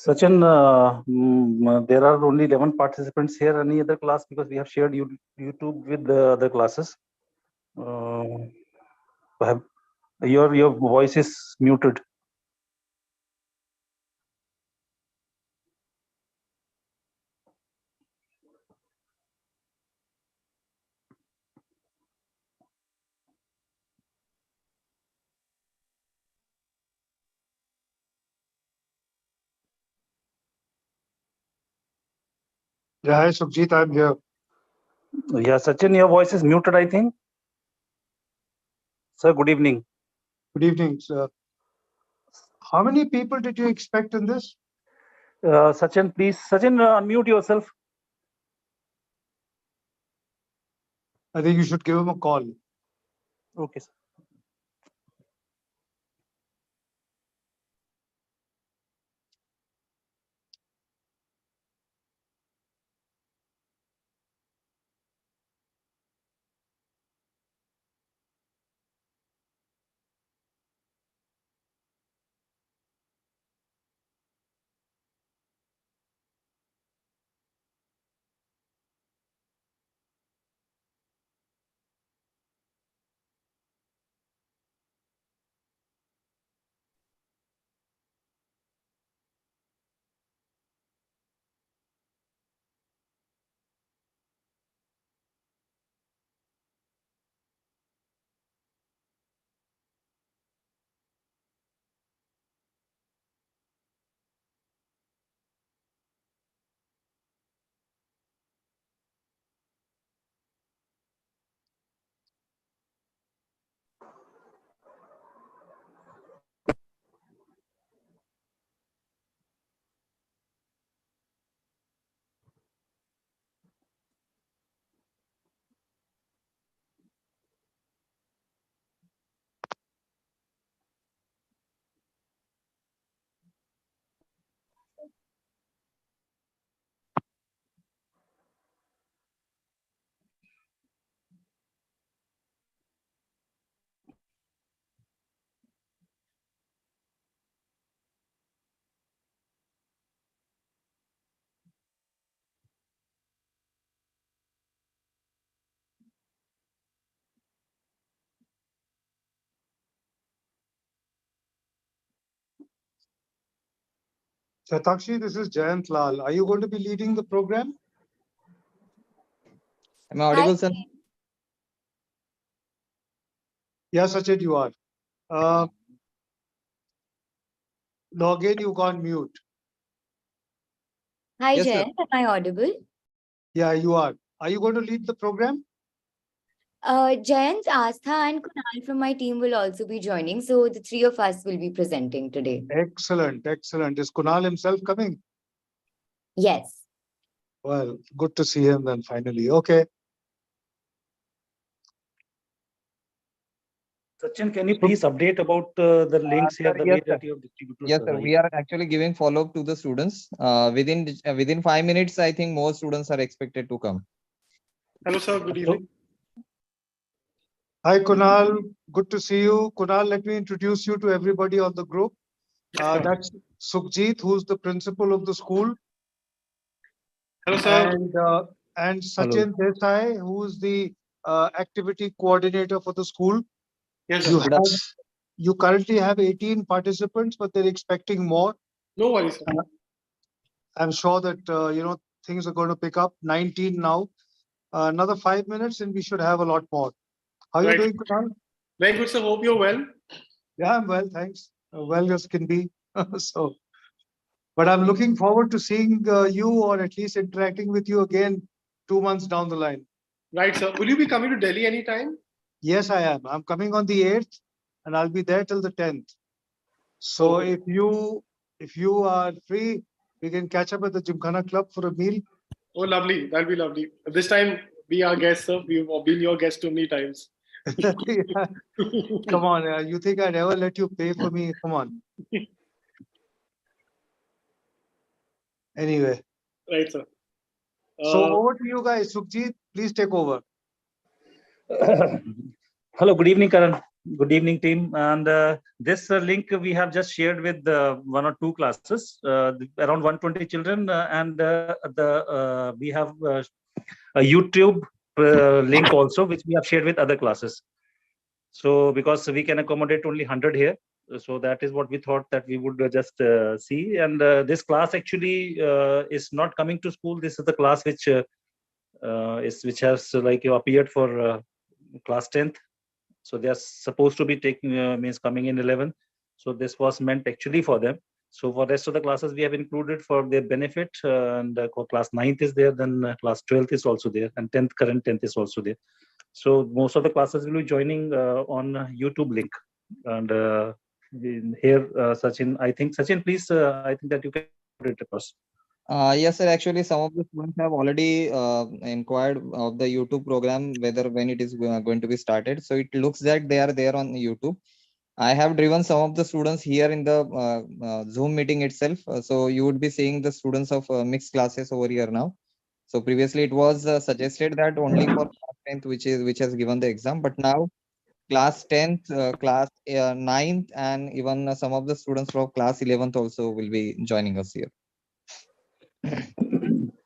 Sachin, there are only 11 participants here. Any other class? Because we have shared YouTube with the other classes. Your voice is muted. Yeah, hi Sukhjit, I'm here. Yeah, Sachin, your voice is muted, I think. Sir, good evening. Good evening, sir. How many people did you expect in this? Sachin, please. Sachin, unmute yourself. I think you should give him a call. Okay, sir. Satakshi, this is Jayant Lal. Are you going to be leading the program? Am I audible, sir? Yes, Sachin, you are. No, again, you gone mute. Hi, Yes, sir. Jayant. Am I audible? Yeah, you are. Are you going to lead the program? Jayant, Astha, and Kunal from my team will also be joining. So the three of us will be presenting today. Excellent, excellent. Is Kunal himself coming? Yes. Well, good to see him then finally. Okay. Sachin, can you please update about the links here, Sir, the yes, way sir. that you have distributed? Yes, sir. We are actually giving follow-up to the students. Within 5 minutes, I think more students are expected to come. Hello, sir. Good evening. Hi, Kunal. Good to see you. Kunal, let me introduce you to everybody on the group. That's Sukhjit, who's the principal of the school. Hello, sir. And Sachin Desai, who's the activity coordinator for the school. Yes, You sir. have, you currently have 18 participants, but they're expecting more. No worries, sir. I'm sure that things are going to pick up. 19 now. Another 5 minutes, and we should have a lot more. How are you Right. doing, Kunal? Very good, sir. Hope you're well. Yeah, I'm well, thanks. Well as can be. But I'm looking forward to seeing you, or at least interacting with you again 2 months down the line. Right, sir. Will you be coming to Delhi anytime? Yes, I am. I'm coming on the 8th, and I'll be there till the 10th. So Okay. if you are free, we can catch up at the Gymkhana Club for a meal. Oh, lovely. That'll be lovely. This time, be our guest, sir. We've been your guest too many times. Yeah. Come on, you think I'd ever let you pay for me? Come on. Anyway, Right, sir. so over to you guys. Sukhjit, please take over. Hello, good evening, Karan. Good evening, team. And this link we have just shared with one or two classes, around 120 children, and we have a YouTube link also, which we have shared with other classes. So because we can accommodate only 100 here, so that is what we thought that we would just see. And this class actually is not coming to school. This is the class which which has like appeared for class 10th. So they are supposed to be taking means coming in 11. So this was meant actually for them. So for rest of the classes we have included for their benefit, and class 9th is there, then class 12th is also there, and 10th, current 10th is also there. So most of the classes will be joining on YouTube link. And here, Sachin, I think, Sachin, please, I think that you can put it across. Yes, sir. Actually, some of the students have already inquired of the YouTube program, whether when it is going to be started. So it looks that they are there on YouTube. I have driven some of the students here in the Zoom meeting itself. So you would be seeing the students of mixed classes over here now. So previously it was suggested that only for class 10th, which has given the exam, but now class 10th, class 9th, and even some of the students from class 11th also will be joining us here.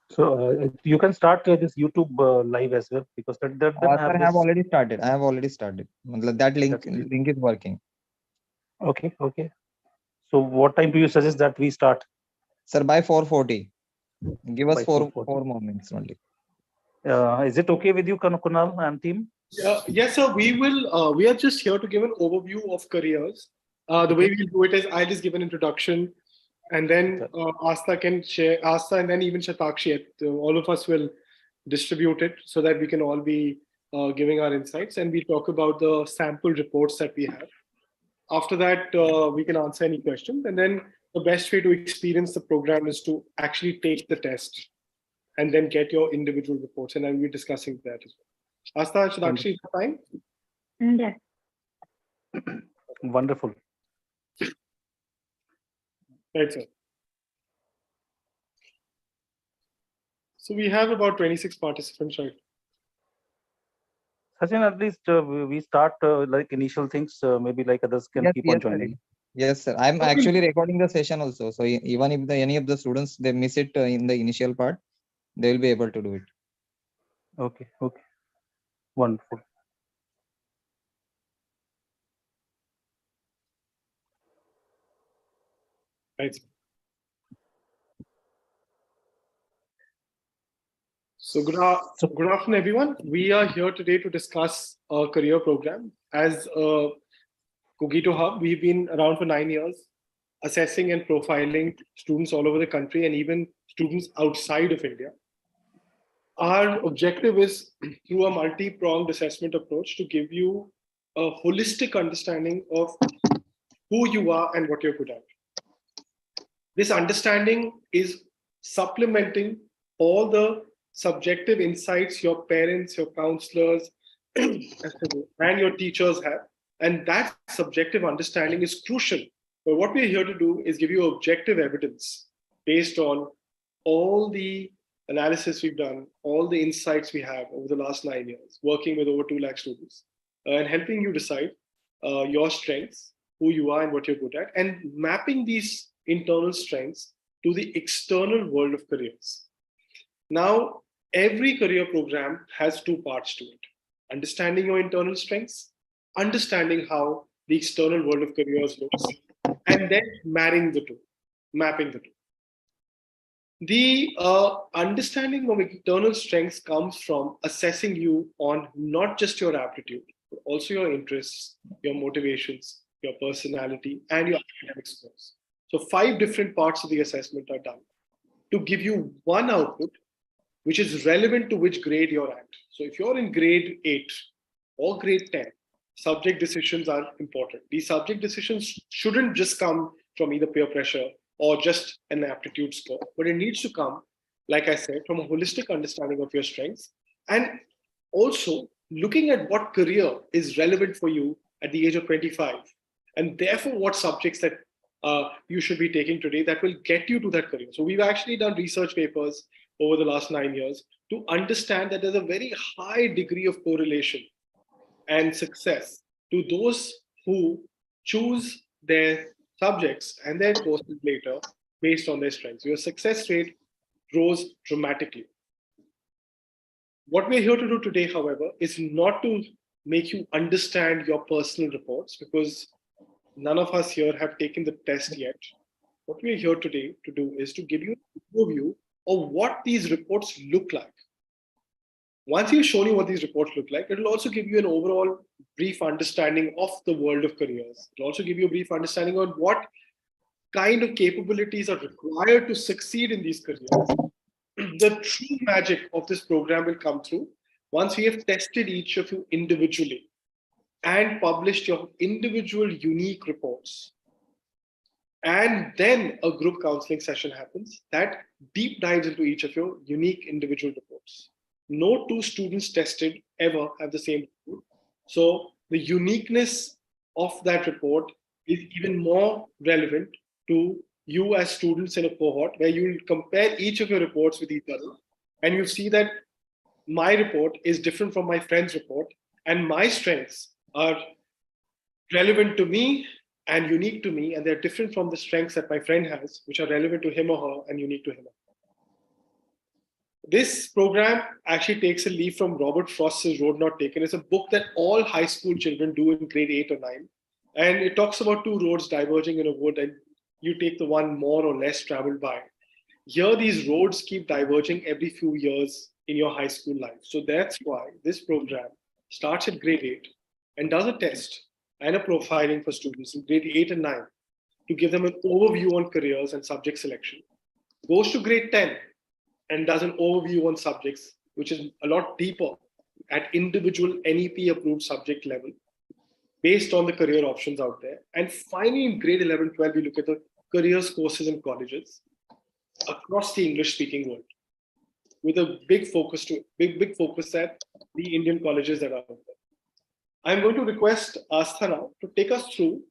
So you can start this YouTube live as well, because that then Sir, have I have this. already started. I have already started. Matlab that link is working. Okay, okay. So what time do you suggest that we start? Sir, by 4:40. Give us By four 4:40. more minutes only. Is it okay with you, Kunal and team? Yes, sir. We will. We are just here to give an overview of careers. The way we'll do it is I just give an introduction, and then Asta can share. Asta and then even Shatakshi. All of us will distribute it so that we can all be giving our insights, and we talk about the sample reports that we have. After that, we can answer any questions, and then the best way to experience the program is to actually take the test and then get your individual reports, and I will be discussing that as well. Asta, Shatakshi, is that fine? Yes. Wonderful. Right, sir. So we have about 26 participants, right? Sachin, at least we start like initial things, maybe like others can keep on Sir. joining. Yes, sir. I'm actually recording the session also. So even if any of the students they miss it in the initial part, they will be able to do it. Okay, okay. Wonderful. Right. So good afternoon, everyone. We are here today to discuss a career program. As Cogito Hub, we've been around for 9 years, assessing and profiling students all over the country and even students outside of India. Our objective is, through a multi-pronged assessment approach, to give you a holistic understanding of who you are and what you're good at. This understanding is supplementing all the subjective insights your parents, your counselors, and your teachers have. And that subjective understanding is crucial. But what we're here to do is give you objective evidence based on all the analysis we've done, all the insights we have over the last 9 years, working with over 2 lakh students, and helping you decide your strengths, who you are and what you're good at, and mapping these internal strengths to the external world of careers. Now, every career program has 2 parts to it: understanding your internal strengths, understanding how the external world of careers looks, and then marrying the two, mapping the two. The understanding of internal strengths comes from assessing you on not just your aptitude, but also your interests, your motivations, your personality, and your academic scores. So 5 different parts of the assessment are done to give you one output which is relevant to which grade you're at. So if you're in grade 8 or grade 10, subject decisions are important. These subject decisions shouldn't just come from either peer pressure or just an aptitude score, but it needs to come, like I said, from a holistic understanding of your strengths, and also looking at what career is relevant for you at the age of 25, and therefore what subjects that you should be taking today that will get you to that career. So we've actually done research papers over the last 9 years to understand that there's a very high degree of correlation and success to those who choose their subjects and their courses later based on their strengths. Your success rate grows dramatically. What we're here to do today, however, is not to make you understand your personal reports, because none of us here have taken the test yet. What we're here today to do is to give you an overview of what these reports look like. Once you've shown you what these reports look like, it will also give you an overall brief understanding of the world of careers. It will also give you a brief understanding on what kind of capabilities are required to succeed in these careers. The true magic of this program will come through once we have tested each of you individually and published your individual unique reports. And then a group counseling session happens that deep dives into each of your unique individual reports. No two students tested ever have the same report. So the uniqueness of that report is even more relevant to you as students in a cohort, where you'll compare each of your reports with each other. And you'll see that my report is different from my friend's report, and my strengths are relevant to me and unique to me, and they're different from the strengths that my friend has, which are relevant to him or her and unique to him. This program actually takes a leaf from Robert Frost's Road Not Taken. It's a book that all high school children do in grade 8 or 9. And it talks about two roads diverging in a wood, and you take the one more or less traveled by. Here, these roads keep diverging every few years in your high school life. So that's why this program starts at grade 8 and does a test and a profiling for students in grade 8 and 9 to give them an overview on careers and subject selection. Goes to grade 10 and does an overview on subjects, which is a lot deeper at individual NEP approved subject level based on the career options out there. And finally, in grade 11, 12, we look at the careers courses in colleges across the English speaking world, with a big focus at the Indian colleges that are out there. I'm going to request Astha now to take us through,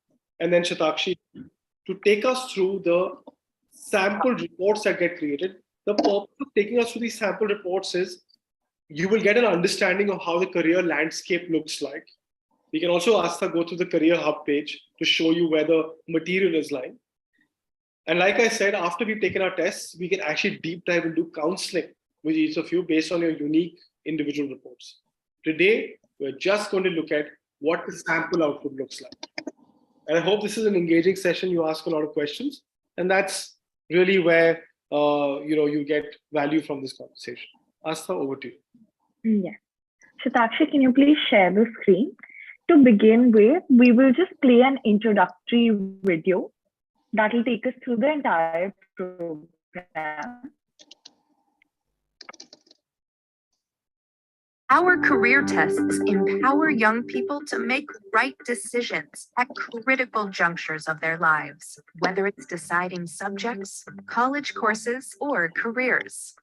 and then Shatakshi, to take us through the sample reports that get created. The purpose of taking us through these sample reports is you will get an understanding of how the career landscape looks like. We can also ask her go through the Career Hub page to show you where the material is lying. And like I said, after we've taken our tests, we can actually deep dive and do counseling with each of you based on your unique individual reports. Today, we're just going to look at what the sample output looks like. And I hope this is an engaging session. You ask a lot of questions, and that's really where you get value from this conversation. Astha, over to you. Yeah. Shatakshi, can you please share the screen? To begin with, we will just play an introductory video that will take us through the entire program. Our career tests empower young people to make right decisions at critical junctures of their lives, whether it's deciding subjects, college courses, or careers.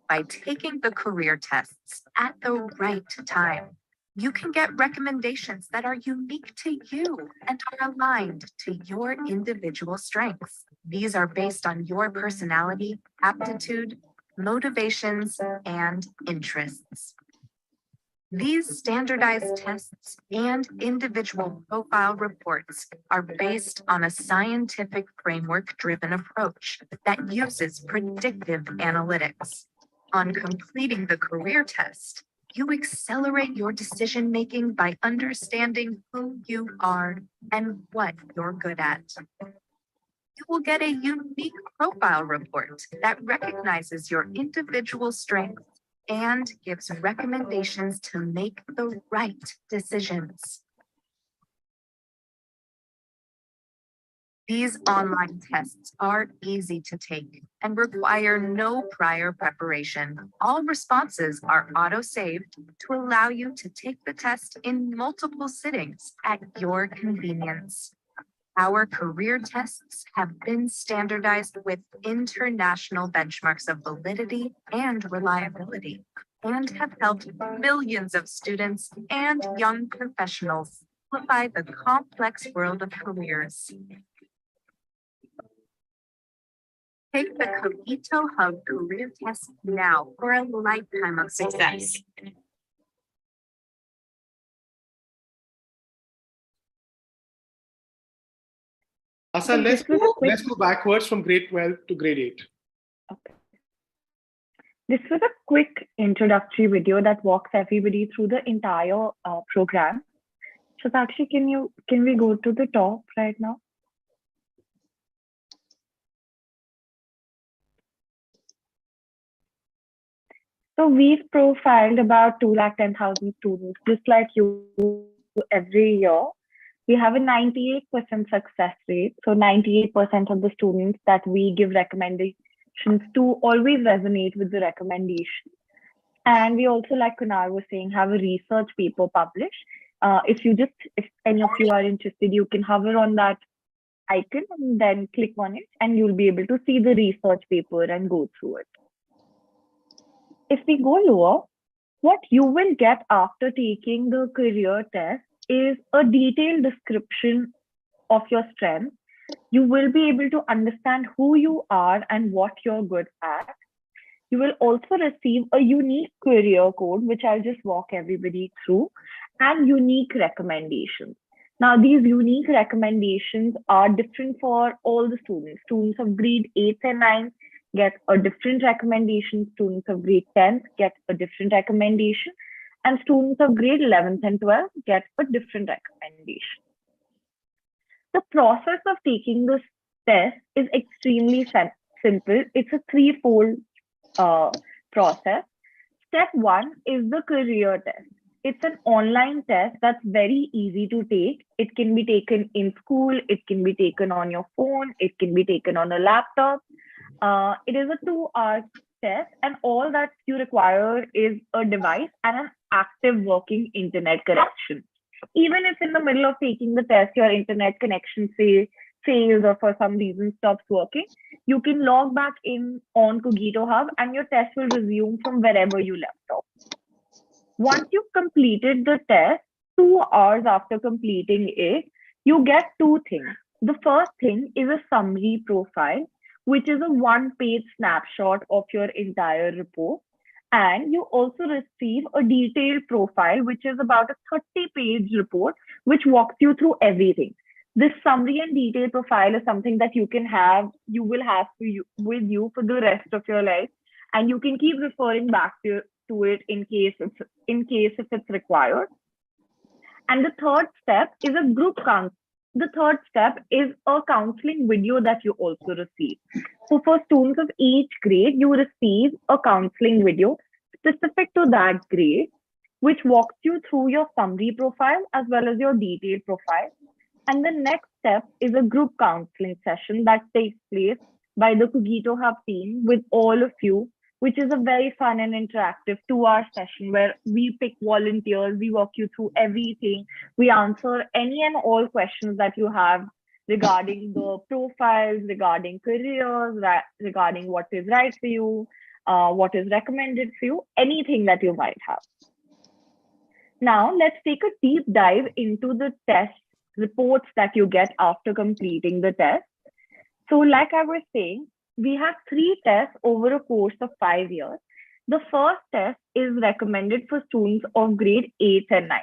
By taking the career tests at the right time, you can get recommendations that are unique to you and are aligned to your individual strengths. These are based on your personality, aptitude, motivations, and interests. These standardized tests and individual profile reports are based on a scientific framework-driven approach that uses predictive analytics. On completing the career test, you accelerate your decision-making by understanding who you are and what you're good at. You will get a unique profile report that recognizes your individual strengths and gives recommendations to make the right decisions. These online tests are easy to take and require no prior preparation. All responses are auto-saved to allow you to take the test in multiple sittings at your convenience. Our career tests have been standardized with international benchmarks of validity and reliability, and have helped millions of students and young professionals simplify the complex world of careers. Take the Cogito Hub career test now for a lifetime of success. Asa, So let's this was a quick- let's go backwards from grade 12 to grade 8. Okay. This was a quick introductory video that walks everybody through the entire program. So Sakshi, can we go to the top right now? So we've profiled about 210,000 students, just like you every year. We have a 98% success rate. So 98% of the students that we give recommendations to always resonate with the recommendation. And we also, like Kunal was saying, have a research paper published. If any of you are interested, you can hover on that icon and then click on it, and you'll be able to see the research paper and go through it. If we go lower, what you will get after taking the career test is a detailed description of your strengths. You will be able to understand who you are and what you're good at. You will also receive a unique career code, which I'll just walk everybody through, and unique recommendations. Now, these unique recommendations are different for all the students. Students of grade 8 and 9 get a different recommendation. Students of grade 10 get a different recommendation. And students of grade 11th and 12th get a different recommendation. The process of taking this test is extremely simple. It's a threefold process. Step 1 is the career test. It's an online test that's very easy to take. It can be taken in school. It can be taken on your phone. It can be taken on a laptop. It is a 2-hour test, and all that you require is a device and an active working internet connection. Even if in the middle of taking the test, your internet connection fails or for some reason stops working, you can log back in on Cogito Hub and your test will resume from wherever you left off. Once you've completed the test, 2 hours after completing it, you get two things. The first thing is a summary profile, which is a 1-page snapshot of your entire report. And you also receive a detailed profile, which is about a 30-page report, which walks you through everything. This summary and detailed profile is something that you will have with you for the rest of your life, and you can keep referring back to it in case if it's required. And the third step is a group counseling. The third step is a counseling video that you also receive. So for students of each grade, you receive a counseling video specific to that grade, which walks you through your summary profile as well as your detailed profile. And the next step is a group counseling session that takes place by the Cogito Hub team with all of you, which is a very fun and interactive 2-hour session where we pick volunteers, we walk you through everything, we answer any and all questions that you have regarding the profiles, regarding careers, regarding what is right for you, what is recommended for you, anything that you might have. Now, let's take a deep dive into the test reports that you get after completing the test. So like I was saying, we have 3 tests over a course of 5 years. The first test is recommended for students of grade 8 and 9.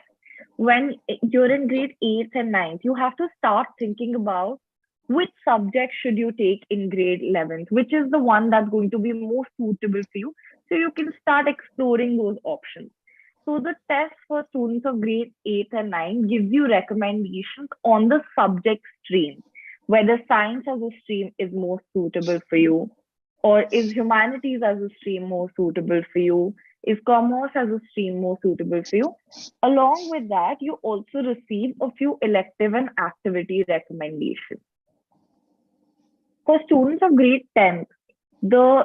When you're in grade 8 and 9, you have to start thinking about which subject should you take in grade 11th, which is the one that's going to be most suitable for you. So you can start exploring those options. So the test for students of grade 8 and 9 gives you recommendations on the subject stream, whether science as a stream is more suitable for you, or is humanities as a stream more suitable for you, is commerce as a stream more suitable for you. Along with that, you also receive a few elective and activity recommendations. For students of grade 10, the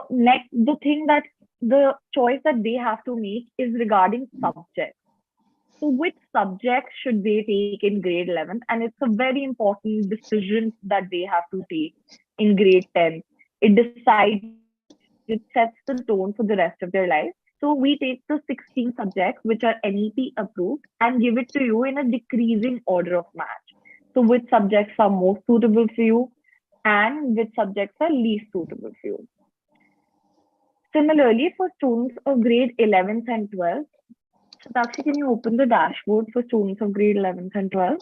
choice that they have to make is regarding subjects. So which subjects should they take in grade 11? And it's a very important decision that they have to take in grade 10. It sets the tone for the rest of their life. So we take the 16 subjects which are NEP approved and give it to you in a decreasing order of match. So which subjects are most suitable for you and which subjects are least suitable for you. Similarly, for students of grade 11th and 12th, Sakshi, can you open the dashboard for students of grade 11th and 12th?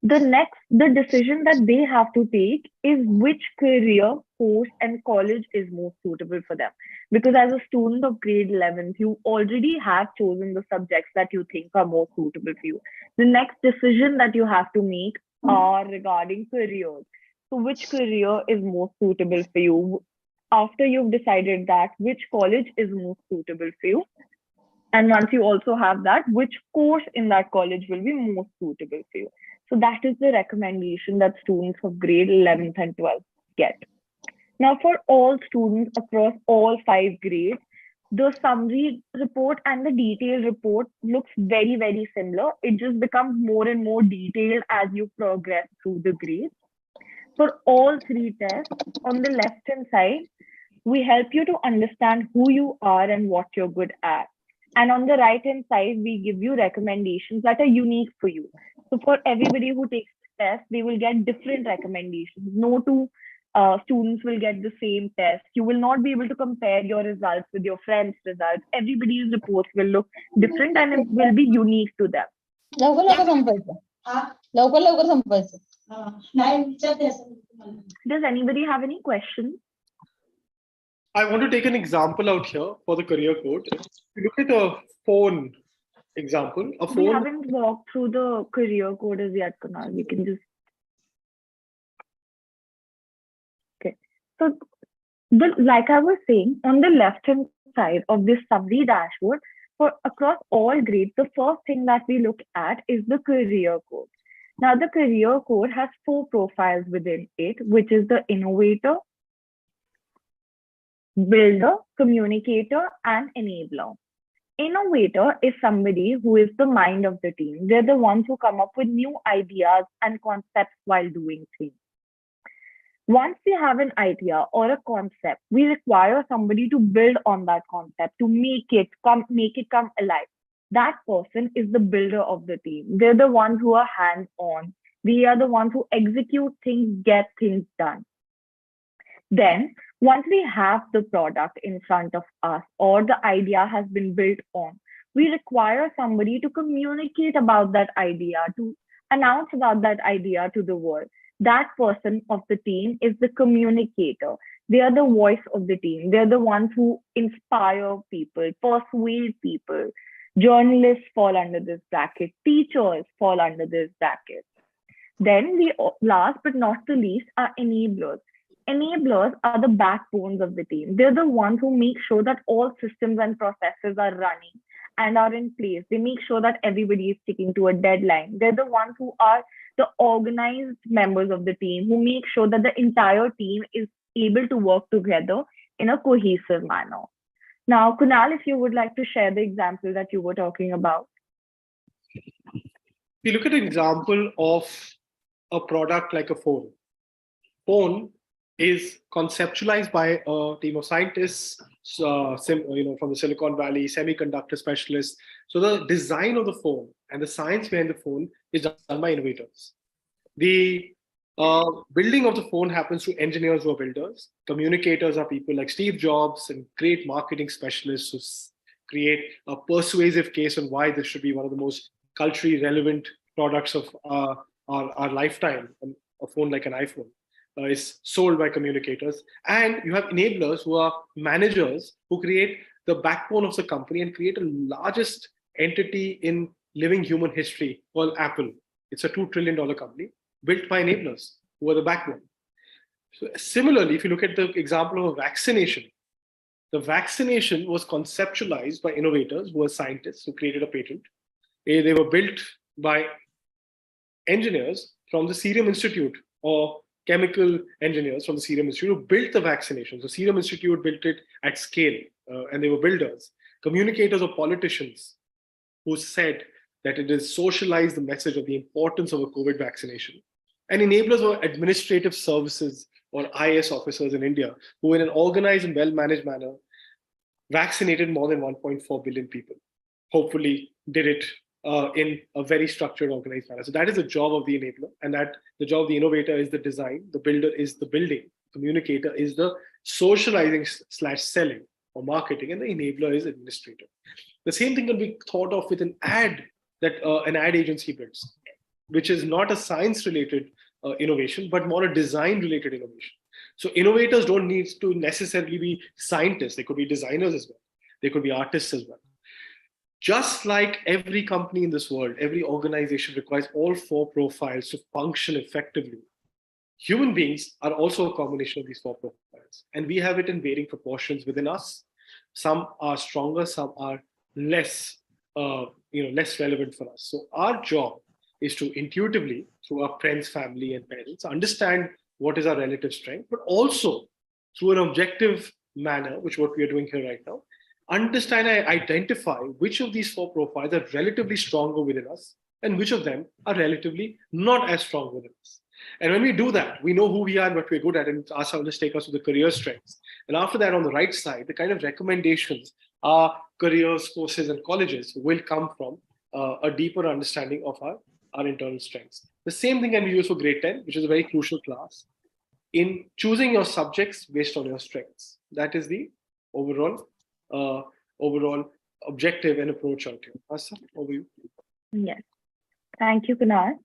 the decision that they have to take is which career, course, and college is most suitable for them. Because as a student of grade 11th, you already have chosen the subjects that you think are more suitable for you. The next decision that you have to make are regarding careers. So which career is most suitable for you? After you've decided that, which college is most suitable for you? And once you also have that, which course in that college will be most suitable for you? So that is the recommendation that students of grade 11th and 12th get. Now, for all students across all 5 grades, the summary report and the detailed report looks very, very similar. It just becomes more and more detailed as you progress through the grades. For all 3 tests, on the left-hand side, we help you to understand who you are and what you're good at. And on the right-hand side, we give you recommendations that are unique for you. So for everybody who takes the test, they will get different recommendations. No two students will get the same test. You will not be able to compare your results with your friends' results. Everybody's reports will look different and it will be unique to them. Does anybody have any questions? I want to take an example out here for the career code. If you look at a phone example, a phone. We haven't walked through the career code as yet, Kunal. We can just. Okay. So, like I was saying, on the left-hand side of this summary dashboard, for across all grades, the first thing that we look at is the career code. Now, the career code has 4 profiles within it, which is the innovator, builder, communicator, and enabler. Innovator is somebody who is the mind of the team. They're the ones who come up with new ideas and concepts while doing things. Once we have an idea or a concept, we require somebody to build on that concept, to make it come alive. That person is the builder of the team. They're the ones who are hands-on. We are the ones who execute things, get things done. Then, once we have the product in front of us or the idea has been built on, we require somebody to communicate about that idea, to announce about that idea to the world. That person of the team is the communicator. They are the voice of the team. They're the ones who inspire people, persuade people. Journalists fall under this bracket. Teachers fall under this bracket. Then we, last but not the least, are enablers. Enablers are the backbones of the team. They're the ones who make sure that all systems and processes are running and are in place. They make sure that everybody is sticking to a deadline. They're the ones who are the organized members of the team, who make sure that the entire team is able to work together in a cohesive manner. Now, Kunal, if you would like to share the example that you were talking about. We look at an example of a product like a phone. Phone is conceptualized by a team of scientists, from the Silicon Valley, semiconductor specialists. So the design of the phone and the science behind the phone is done by innovators. The building of the phone happens through engineers who are builders. Communicators are people like Steve Jobs and great marketing specialists who create a persuasive case on why this should be one of the most culturally relevant products of our lifetime. A phone like an iPhone is sold by communicators. And you have enablers who are managers who create the backbone of the company and create the largest entity in living human history called Apple. It's a $2 trillion company built by enablers who are the backbone. So similarly, if you look at the example of a vaccination, the vaccination was conceptualized by innovators who were scientists who created a patent. They were built by engineers from the Serum Institute or chemical engineers from the Serum Institute who built the vaccination. So Serum Institute built it at scale and they were builders. Communicators or politicians who said that it is socialize the message of the importance of a COVID vaccination. And enablers were administrative services or IS officers in India who in an organized and well-managed manner vaccinated more than 1.4 billion people. Hopefully did it in a very structured, organized manner. So that is the job of the enabler, and that the job of the innovator is the design, the builder is the building, communicator is the socializing / selling or marketing, and the enabler is administrator. The same thing can be thought of with an ad that an ad agency builds. which is not a science-related innovation, but more a design-related innovation. So innovators don't need to necessarily be scientists. They could be designers as well. They could be artists as well. Just like every company in this world, every organization requires all 4 profiles to function effectively. Human beings are also a combination of these 4 profiles, and we have it in varying proportions within us. Some are stronger, some are less, less relevant for us. So our job is to intuitively, through our friends, family, and parents, understand what is our relative strength, but also through an objective manner, which is what we are doing here right now, understand and identify which of these 4 profiles are relatively stronger within us and which of them are relatively not as strong within us. And when we do that, we know who we are and what we're good at, and ask our to take us to the career strengths. And after that, on the right side, the kind of recommendations our careers, courses, and colleges will come from a deeper understanding of our internal strengths. The same thing can be used for grade 10, which is a very crucial class, in choosing your subjects based on your strengths. That is the overall objective and approach out here. Asa, over you. Yes. Thank you, Kunal.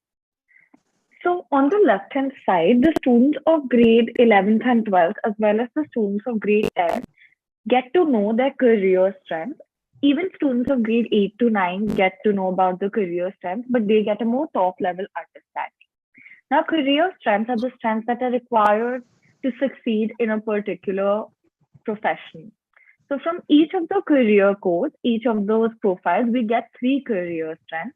So on the left-hand side, the students of grade 11th and 12th, as well as the students of grade 10, get to know their career strengths. Even students of grade 8 to 9 get to know about the career strengths, but they get a more top-level understanding. Now, career strengths are the strengths that are required to succeed in a particular profession. So from each of the career codes, each of those profiles, we get 3 career strengths.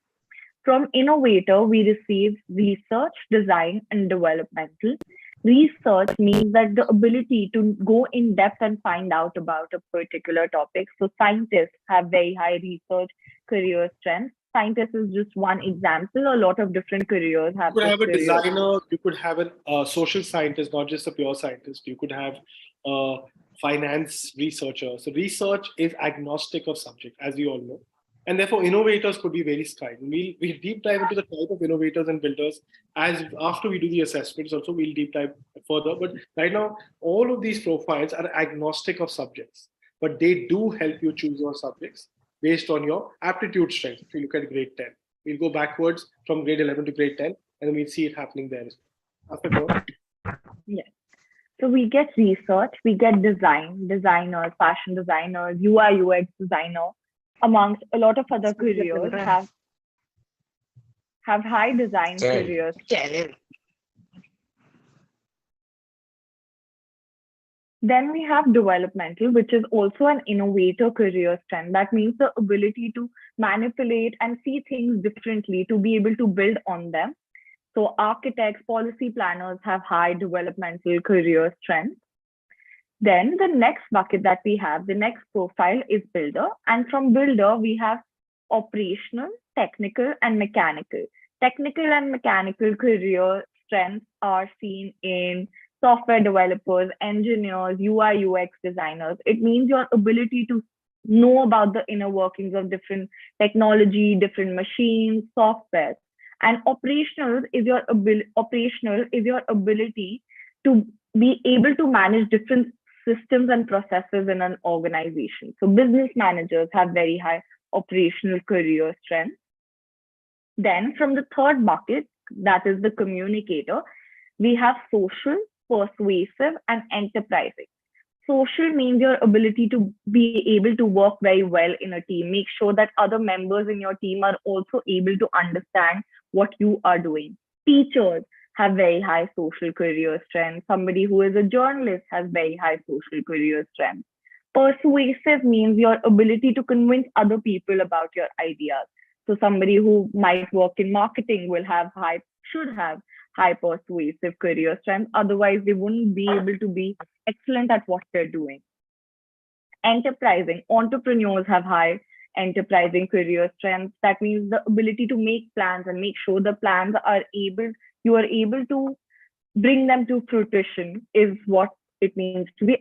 From innovator, we receive research, design, and developmental. Research means that the ability to go in depth and find out about a particular topic. So scientists have very high research career strength. Scientist is just one example. A lot of different careers have. You could have a designer, you could have a social scientist, not just a pure scientist. You could have a finance researcher. So research is agnostic of subject, as we all know. And therefore, innovators could be very skilled. We'll deep dive into the type of innovators and builders as after we do the assessments. Also, we'll deep dive further. But right now, all of these profiles are agnostic of subjects, but they do help you choose your subjects based on your aptitude strength. If you look at grade 10, we'll go backwards from grade 11 to grade 10, and then we'll see it happening there. Yes. So we get research, we get designers, fashion designers, UI UX designer, amongst a lot of other careers have high design careers. Then we have developmental, which is also an innovator career strength. That means the ability to manipulate and see things differently, to be able to build on them. So architects, policy planners have high developmental career strength. Then the next bucket that we have, the next profile is builder. And from builder, we have operational, technical, and mechanical. Technical and mechanical career strengths are seen in software developers, engineers, UI, UX designers. It means your ability to know about the inner workings of different technology, different machines, software. And operational is your ability to be able to manage different systems and processes in an organization. So business managers have very high operational career strength. Then from the third bucket, that is the communicator, we have social, persuasive, and enterprising. Social means your ability to be able to work very well in a team, make sure that other members in your team are also able to understand what you are doing. Teachers have very high social career strength. Somebody who is a journalist has very high social career strength. Persuasive means your ability to convince other people about your ideas. So somebody who might work in marketing should have high persuasive career strength. Otherwise, they wouldn't be able to be excellent at what they're doing. Enterprising, entrepreneurs have high enterprising career strength. That means the ability to make plans and make sure the plans you are able to bring them to fruition is what it means to be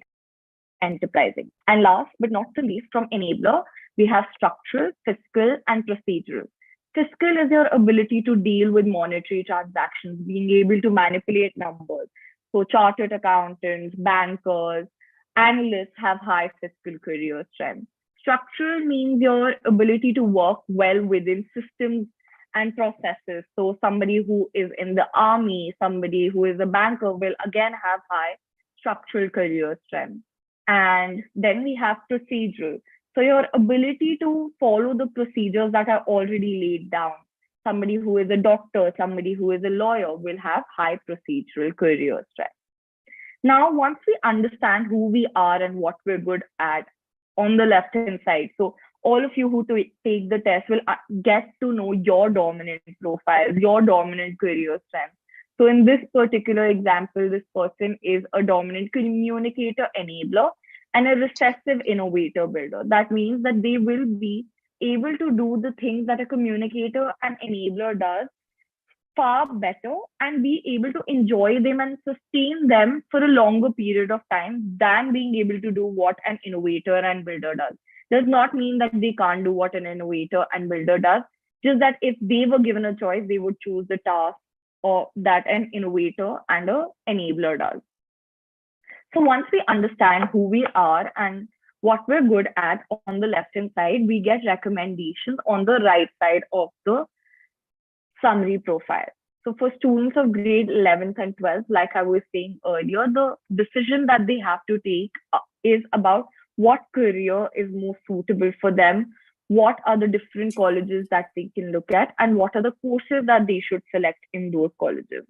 enterprising. And last but not the least, from enabler, we have structural, fiscal, and procedural. Fiscal is your ability to deal with monetary transactions, being able to manipulate numbers. So chartered accountants, bankers, analysts have high fiscal career strength. Structural means your ability to work well within systems and processes. So somebody who is in the army, somebody who is a banker will again have high structural career strength. And then we have procedural. So your ability to follow the procedures that are already laid down. Somebody who is a doctor, somebody who is a lawyer will have high procedural career strength. Now, once we understand who we are and what we're good at on the left-hand side, so all of you who take the test will get to know your dominant profiles, your dominant career strengths. So in this particular example, this person is a dominant communicator enabler and a recessive innovator builder. That means that they will be able to do the things that a communicator and enabler does far better and be able to enjoy them and sustain them for a longer period of time than being able to do what an innovator and builder does. Does not mean that they can't do what an innovator and builder does, just that if they were given a choice, they would choose the task or that an innovator and an enabler does. So once we understand who we are and what we're good at on the left-hand side, we get recommendations on the right side of the summary profile. So for students of grade 11th and 12th, like I was saying earlier, the decision that they have to take is about what career is most suitable for them, what are the different colleges that they can look at, and what are the courses that they should select in those colleges.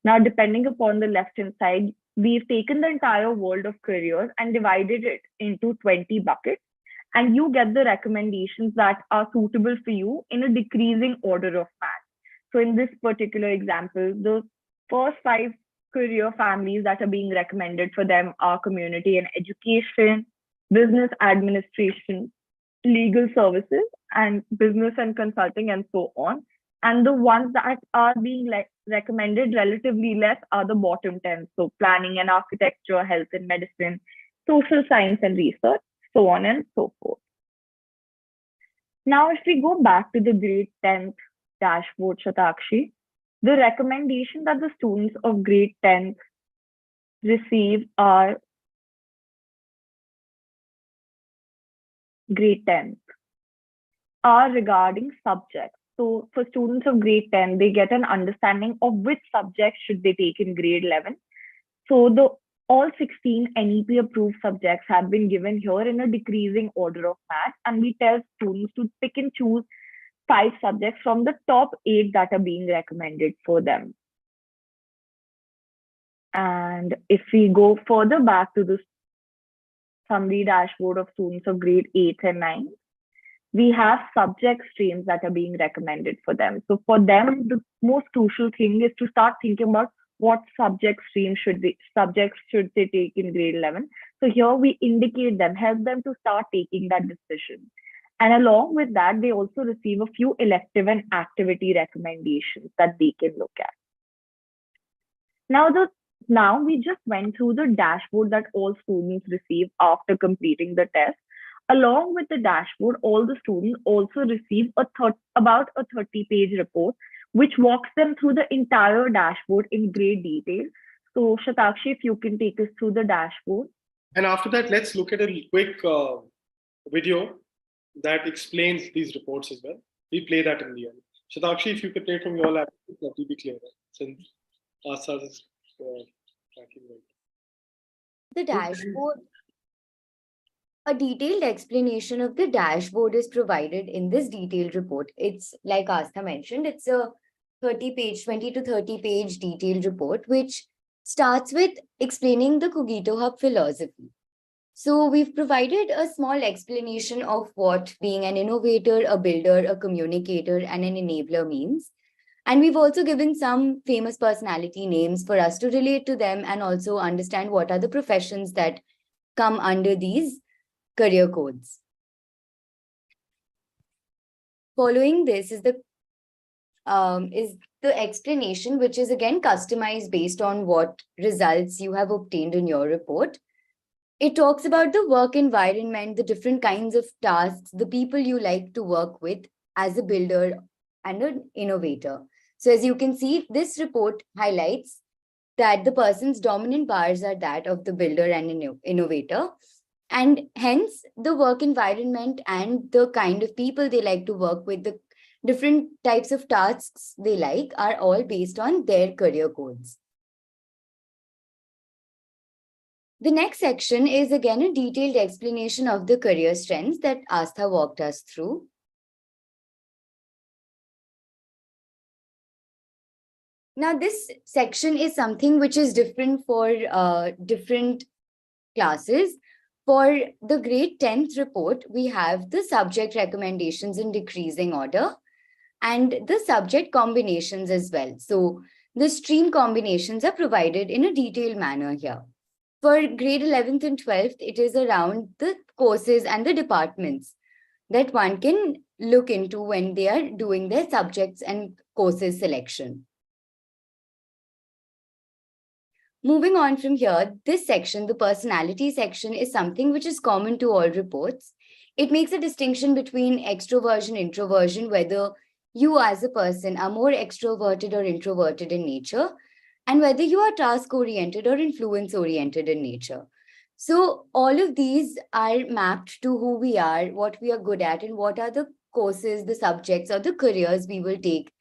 Now, depending upon the left-hand side, we've taken the entire world of careers and divided it into 20 buckets, and you get the recommendations that are suitable for you in a decreasing order of match. So in this particular example, the first 5 career families that are being recommended for them are community and education, business administration, legal services, and business and consulting, and so on. And the ones that are being recommended relatively less are the bottom 10. So planning and architecture, health and medicine, social science and research, so on and so forth. Now, if we go back to the grade 10th dashboard, Shatakshi, the recommendation that the students of grade 10th receive are grade 10th are regarding subjects. So for students of grade 10, they get an understanding of which subjects should they take in grade 11. So all 16 NEP approved subjects have been given here in a decreasing order of match, and we tell students to pick and choose 5 subjects from the top 8 that are being recommended for them. And if we go further back to the summary dashboard of students of grade 8 and 9, we have subject streams that are being recommended for them. So for them, the most crucial thing is to start thinking about what subject stream subjects should they take in grade 11. So here we indicate them, help them to start taking that decision. And along with that, they also receive a few elective and activity recommendations that they can look at. Now we just went through the dashboard that all students receive after completing the test. Along with the dashboard, all the students also receive about a 30-page report, which walks them through the entire dashboard in great detail. So Shatakshi, if you can take us through the dashboard. And after that, let's look at a quick video that explains these reports as well. We play that in the end. Shatakshi, if you could play from your laptop, that will be clearer since Asa is tracking it. The dashboard. A detailed explanation of the dashboard is provided in this detailed report. It's like Astha mentioned, it's a 20 to 30 page detailed report, which starts with explaining the Cogito Hub philosophy. So we've provided a small explanation of what being an innovator, a builder, a communicator, and an enabler means. And we've also given some famous personality names for us to relate to them and also understand what are the professions that come under these career codes. Following this is the explanation, which is again customized based on what results you have obtained in your report. It talks about the work environment, the different kinds of tasks, the people you like to work with as a builder and an innovator. So as you can see, this report highlights that the person's dominant powers are that of the builder and innovator. And hence the work environment and the kind of people they like to work with, the different types of tasks they like are all based on their career codes. The next section is again a detailed explanation of the career strengths that Astha walked us through. Now, this section is something which is different for different classes. For the grade 10th report, we have the subject recommendations in decreasing order and the subject combinations as well. So the stream combinations are provided in a detailed manner here. For grade 11th and 12th, it is around the courses and the departments that one can look into when they are doing their subjects and courses selection. Moving on from here, this section, the personality section, is something which is common to all reports. It makes a distinction between extroversion, introversion, whether you as a person are more extroverted or introverted in nature, and whether you are task-oriented or influence-oriented in nature. So all of these are mapped to who we are, what we are good at, and what are the courses, the subjects, or the careers we will take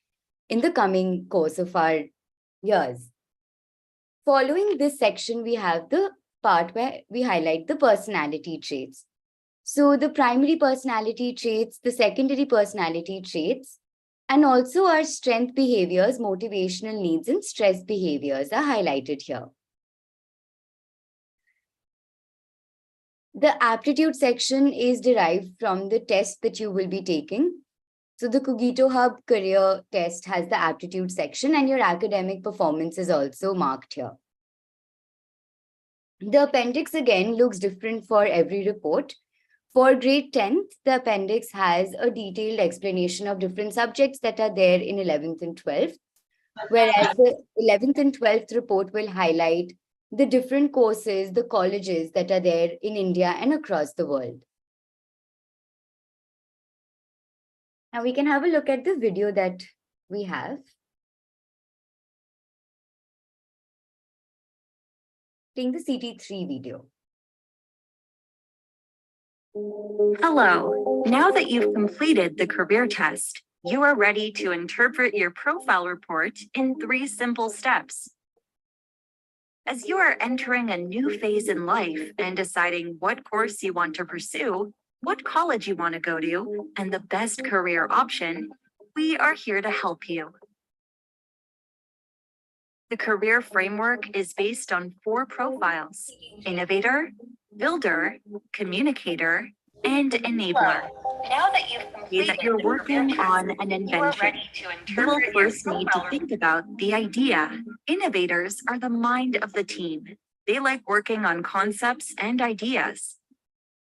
in the coming course of our years. Following this section, we have the part where we highlight the personality traits. So the primary personality traits, the secondary personality traits, and also our strength behaviors, motivational needs, and stress behaviors are highlighted here. The aptitude section is derived from the test that you will be taking. So the Cogito Hub career test has the aptitude section, and your academic performance is also marked here. The appendix again looks different for every report. For grade 10th, the appendix has a detailed explanation of different subjects that are there in 11th and 12th, whereas the 11th and 12th report will highlight the different courses, the colleges that are there in India and across the world. Now we can have a look at the video that we have. Taking the CT3 video. Hello. Now that you've completed the career test, you are ready to interpret your profile report in 3 simple steps. As you are entering a new phase in life and deciding what course you want to pursue, what college you want to go to, and the best career option, we are here to help you. The career framework is based on 4 profiles: innovator, builder, communicator, and enabler. Now that you've completed you're working on an invention, you will first need to think about the idea. Innovators are the mind of the team. They like working on concepts and ideas.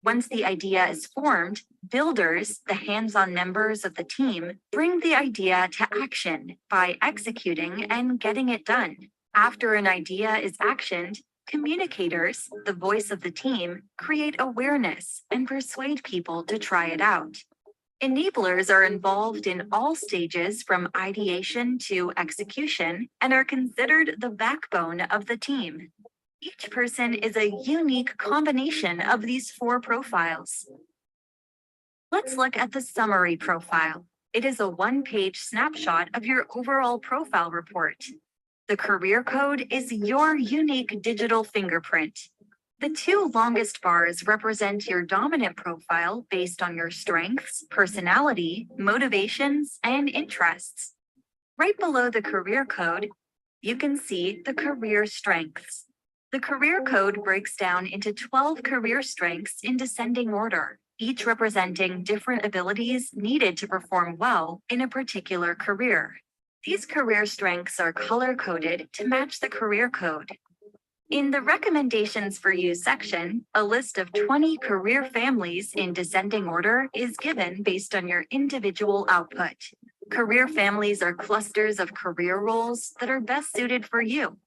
Once the idea is formed, builders, the hands-on members of the team, bring the idea to action by executing and getting it done. After an idea is actioned, communicators, the voice of the team, create awareness and persuade people to try it out. Enablers are involved in all stages from ideation to execution and are considered the backbone of the team. Each person is a unique combination of these 4 profiles. Let's look at the summary profile. It is a 1-page snapshot of your overall profile report. The career code is your unique digital fingerprint. The 2 longest bars represent your dominant profile based on your strengths, personality, motivations, and interests. Right below the career code, you can see the career strengths. The career code breaks down into 12 career strengths in descending order, each representing different abilities needed to perform well in a particular career. These career strengths are color-coded to match the career code. In the Recommendations for You section, a list of 20 career families in descending order is given based on your individual output. Career families are clusters of career roles that are best suited for you.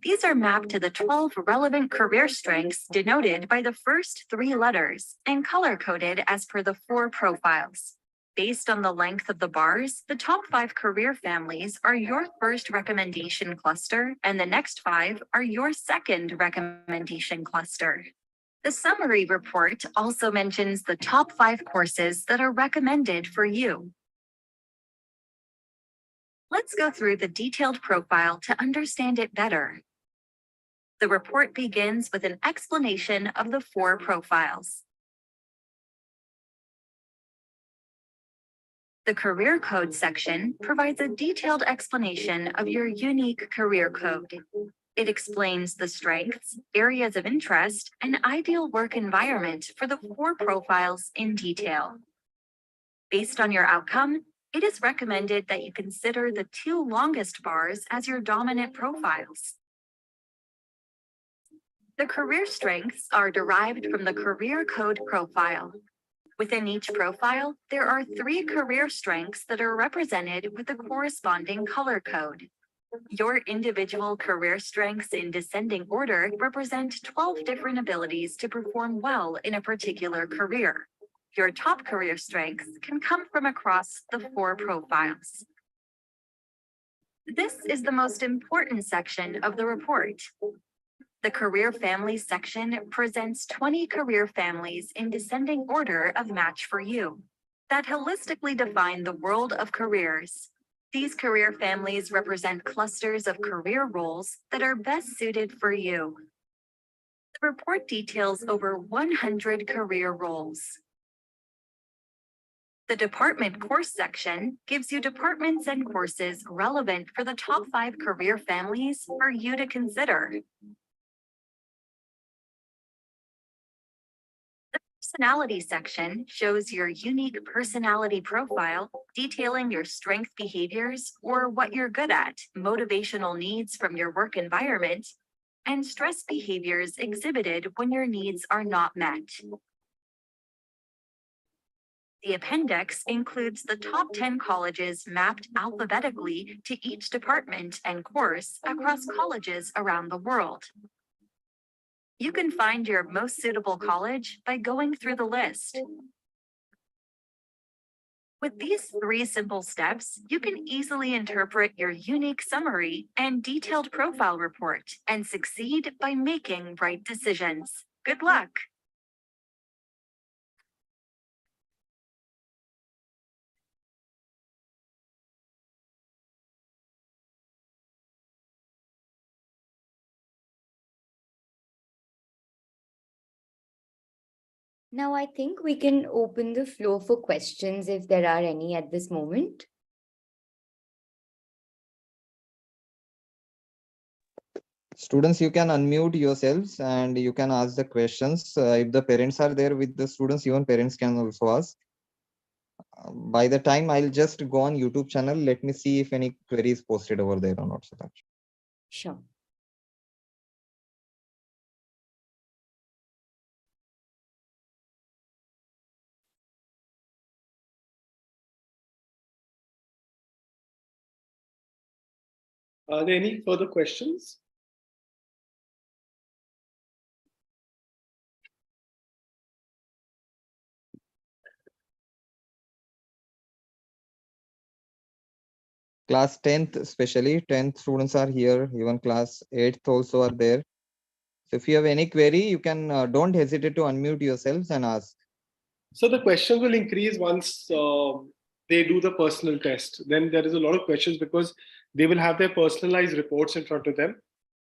These are mapped to the 12 relevant career strengths denoted by the first 3 letters and color-coded as per the 4 profiles. Based on the length of the bars, the top 5 career families are your first recommendation cluster, and the next 5 are your second recommendation cluster. The summary report also mentions the top 5 courses that are recommended for you. Let's go through the detailed profile to understand it better. The report begins with an explanation of the 4 profiles. The Career Code section provides a detailed explanation of your unique career code. It explains the strengths, areas of interest, and ideal work environment for the 4 profiles in detail. Based on your outcome, it is recommended that you consider the 2 longest bars as your dominant profiles. The career strengths are derived from the Career Code profile. Within each profile, there are 3 career strengths that are represented with a corresponding color code. Your individual career strengths in descending order represent 12 different abilities to perform well in a particular career. Your top career strengths can come from across the 4 profiles. This is the most important section of the report. The Career Families section presents 20 career families in descending order of match for you that holistically define the world of careers. These career families represent clusters of career roles that are best suited for you. The report details over 100 career roles. The Department Course section gives you departments and courses relevant for the top 5 career families for you to consider. Personality section shows your unique personality profile, detailing your strength behaviors or what you're good at, motivational needs from your work environment, and stress behaviors exhibited when your needs are not met. The appendix includes the top 10 colleges mapped alphabetically to each department and course across colleges around the world. You can find your most suitable college by going through the list. With these 3 simple steps, you can easily interpret your unique summary and detailed profile report and succeed by making right decisions. Good luck. Now, I think we can open the floor for questions if there are any at this moment. Students, you can unmute yourselves and you can ask the questions. If the parents are there with the students, even parents can also ask. By the time I'll just go on YouTube channel, let me see if any query is posted over there or not. So that. Sure. Are there any further questions? Class 10th, especially 10th students are here, even class 8th also are there. So if you have any query, you can don't hesitate to unmute yourselves and ask. So the questions will increase once they do the personal test. Then there is a lot of questions because they will have their personalized reports in front of them,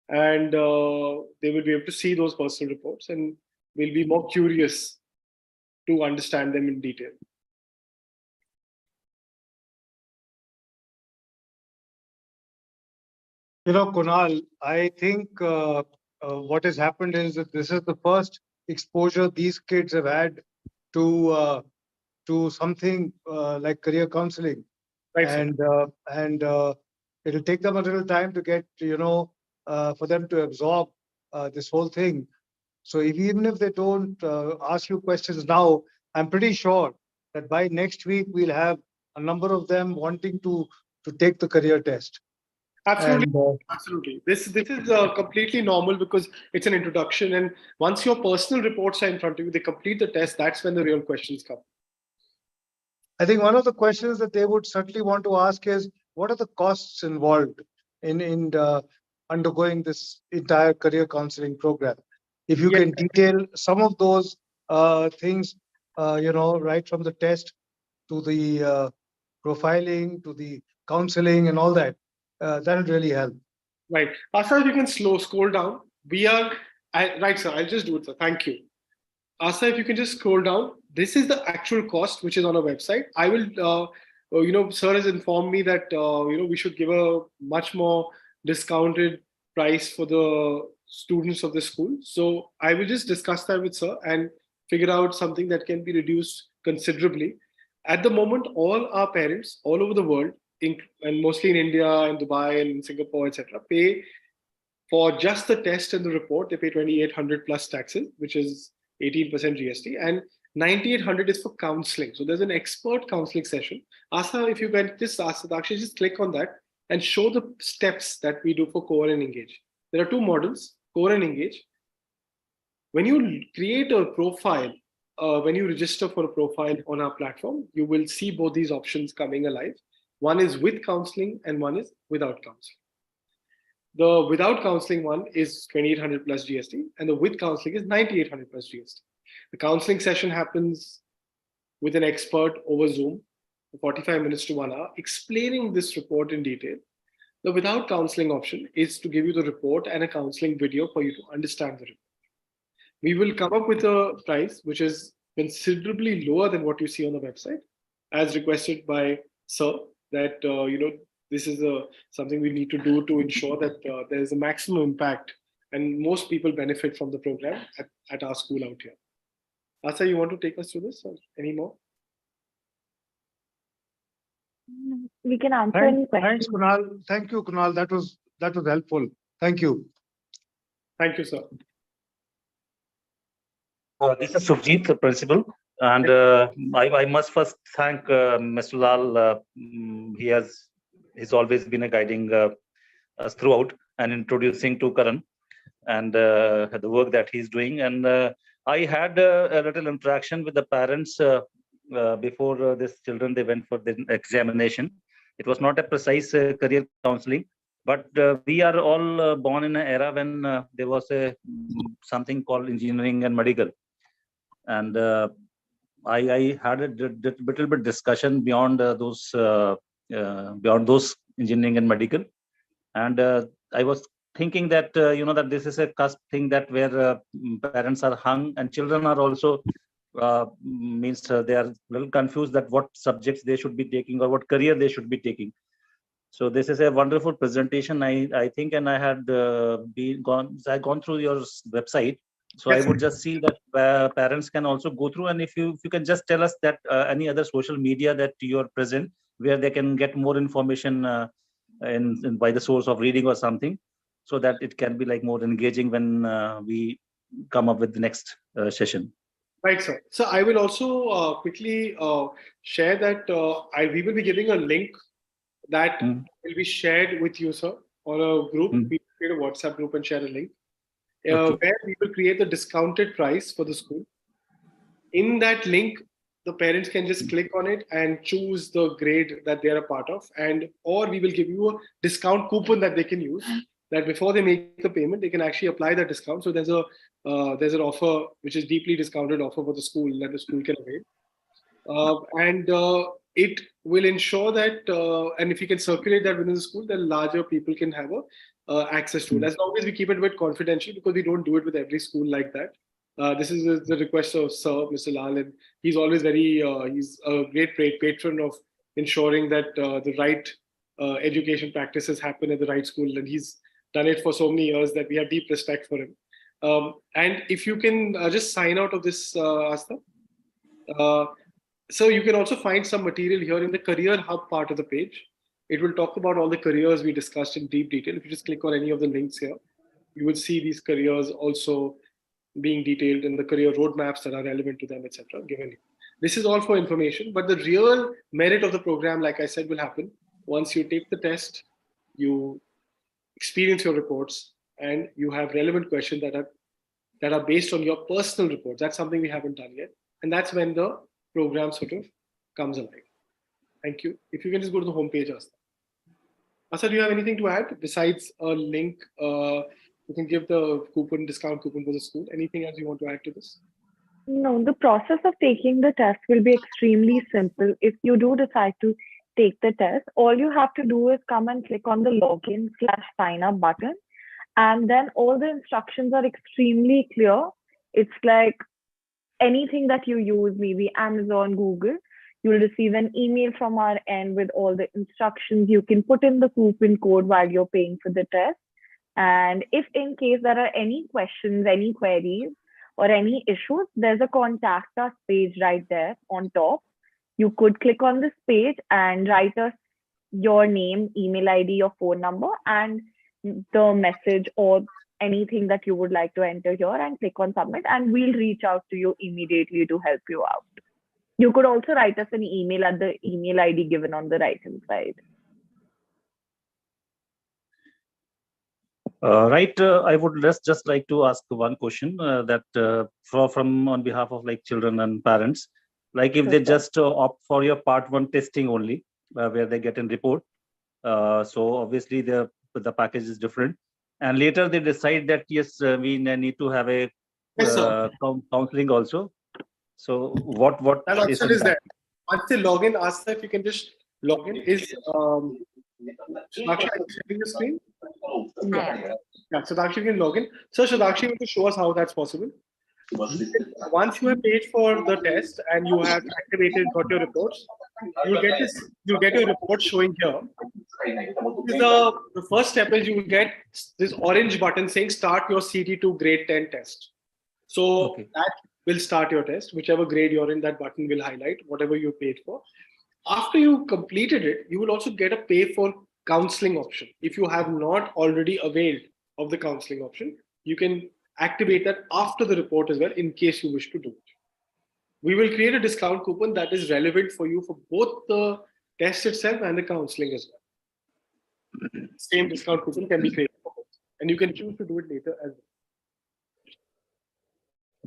and they will be able to see those personal reports and will be more curious to understand them in detail. Kunal, I think what has happened is that this is the first exposure these kids have had to something like career counseling, Right, sir. and it'll take them a little time to get for them to absorb this whole thing. So even if they don't ask you questions now, I'm pretty sure that by next week we'll have a number of them wanting to take the career test. Absolutely. And, Absolutely. This is completely normal because it's an introduction, and once your personal reports are in front of you, they complete the test. That's when the real questions come. I think one of the questions that they would certainly want to ask is, what are the costs involved in undergoing this entire career counseling program? If you Yes. can detail some of those things, right from the test to the profiling to the counseling and all that. That would really help. Right. Asa, if you can scroll down. Right, sir. I'll just do it, sir. Thank you. Asa, if you can just scroll down. This is the actual cost, which is on our website. I will, sir has informed me that, we should give a much more discounted price for the students of the school. So I will just discuss that with sir and figure out something that can be reduced considerably. At the moment, all our parents all over the world, and mostly in India and Dubai and Singapore, etc., pay for just the test and the report. They pay 2,800 plus taxes, which is 18% GST, and 9,800 is for counseling. So there's an expert counseling session. Asa, if you can just ask Satakshi, just click on that and show the steps that we do for Core and Engage. There are two models, Core and Engage. When you create a profile, when you register for a profile on our platform, you will see both these options coming alive. One is with counseling and one is without counseling. The without counseling one is 2,800 plus GST, and the with counseling is 9,800 plus GST. The counseling session happens with an expert over Zoom for 45 minutes to 1 hour, explaining this report in detail. The without counseling option is to give you the report and a counseling video for you to understand the report. We will come up with a price which is considerably lower than what you see on the website, as requested by Sir, that this is something we need to do to ensure that there is a maximum impact and most people benefit from the program at our school out here. Asa, you want to take us through this or any more? We can answer any questions. Thanks, Kunal. Thank you, Kunal. That was helpful. Thank you. Thank you, sir. This is Suvjeet, the principal, and I must first thank Mr. Lal. He's always been a guiding us throughout and introducing to Karan and the work that he's doing. And I had a little interaction with the parents before these children, they went for the examination. It was not a precise career counseling, but we are all born in an era when there was something called engineering and medical. And I had a little bit discussion beyond those engineering and medical, and I was thinking that that this is a cusp thing that where parents are hung and children are also means they are a little confused that what subjects they should be taking or what career they should be taking. So this is a wonderful presentation, I think, and I had gone through your website. So yes, I would just see that parents can also go through, and if you can just tell us that any other social media that you're present where they can get more information in by the source of reading or something, so that it can be like more engaging when we come up with the next session. Right, sir. So I will also quickly share that we will be giving a link that will be shared with you, sir, on a group. We create a WhatsApp group and share a link. Where we will create the discounted price for the school. In that link, the parents can just click on it and choose the grade that they are a part of, or we will give you a discount coupon that they can use. That before they make the payment, they can actually apply that discount. So there's an offer which is deeply discounted offer for the school that the school can avail, and it will ensure that, and if you can circulate that within the school, then larger people can have access to it. As long as we keep it a bit confidential, because we don't do it with every school like that. This is the request of Sir, Mr. Lal, and he's always he's a great patron of ensuring that the right education practices happen at the right school, and he's done it for so many years that we have deep respect for him. And if you can just sign out of this, Asta. So you can also find some material here in the Career Hub part of the page. It will talk about all the careers we discussed in deep detail. If you just click on any of the links here, you will see these careers also being detailed in the career roadmaps that are relevant to them, etc. Given you. This is all for information, but the real merit of the program, like I said, will happen once you take the test, you experience your reports, and you have relevant questions that are based on your personal reports. That's something we haven't done yet, and that's when the program sort of comes alive. Thank you. If you can just go to the homepage, Asta. Asa, do you have anything to add besides a link? You can give the discount coupon for the school. Anything else you want to add to this? No, the process of taking the test will be extremely simple. If you do decide to take the test, all you have to do is come and click on the login/sign up button. And then all the instructions are extremely clear. It's like anything that you use, maybe Amazon, Google, you'll receive an email from our end with all the instructions. You can put in the coupon code while you're paying for the test. And if in case there are any questions, any queries, or any issues, there's a contact us page right there on top. You could click on this page and write us your name, email ID, your phone number, and the message or anything that you would like to enter here, and click on submit, and we'll reach out to you immediately to help you out. You could also write us an email at the email ID given on the right hand side. Right. I would just like to ask one question from on behalf of like children and parents. Like if they just opt for your part 1 testing only, where they get a report. So obviously the package is different. And later they decide that, yes, we need to have a counseling also. So what that option is there. Once they log in, ask them if you can just log in. Is Shadakshi sharing your screen? Yeah, Shadakshi can log in. So Shadakshi will show us how that's possible. Once you have paid for the test and you have activated, got your reports, you'll get your report showing here. The first step is you will get this orange button saying start your CT2 grade 10 test. So that will start your test. Whichever grade you're in, that button will highlight whatever you paid for. After you completed it, you will also get a pay for counseling option. If you have not already availed of the counseling option, you can activate that after the report as well in case you wish to do it. We will create a discount coupon that is relevant for you for both the test itself and the counseling as well. Same discount coupon can be created for both, and you can choose to do it later as well.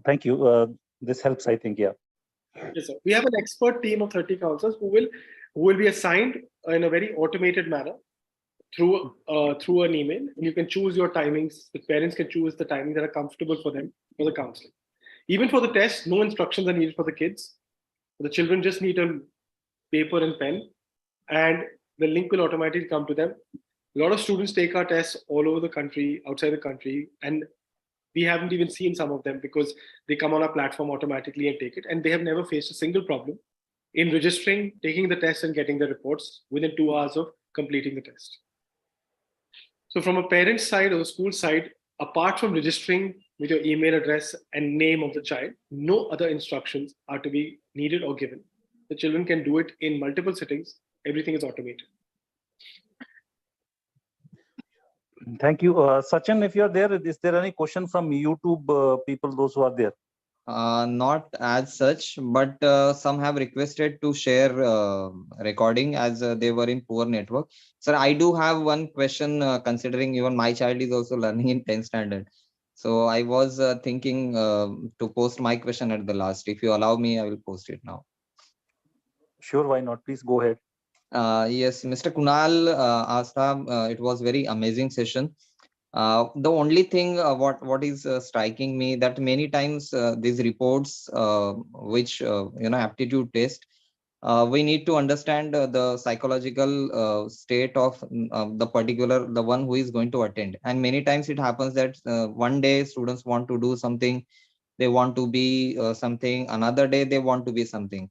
Thank you. This helps, I think. Yeah. Yes, sir. We have an expert team of 30 counselors who will be assigned in a very automated manner through an email. And you can choose your timings. The parents can choose the timing that are comfortable for them for the counseling. Even for the test, no instructions are needed for the kids. The children just need a paper and pen, and the link will automatically come to them. A lot of students take our tests all over the country, outside the country, and we haven't even seen some of them because they come on our platform automatically and take it, and they have never faced a single problem in registering, taking the test, and getting the reports within 2 hours of completing the test. So from a parent's side or the school side, apart from registering with your email address and name of the child, no other instructions are to be needed or given. The children can do it in multiple settings. Everything is automated. Thank you. Sachin, if you're there, is there any question from YouTube people, those who are there? Not as such, but some have requested to share recording as they were in poor network. Sir, I do have one question considering even my child is also learning in 10th standard. So I was thinking to post my question at the last. If you allow me, I will post it now. Sure, why not? Please go ahead. Yes, Mr. Kunal Asta, it was very amazing session. The only thing what is striking me that many times these reports which aptitude test, we need to understand the psychological state of the one who is going to attend. And many times it happens that one day students want to do something, they want to be something, another day they want to be something.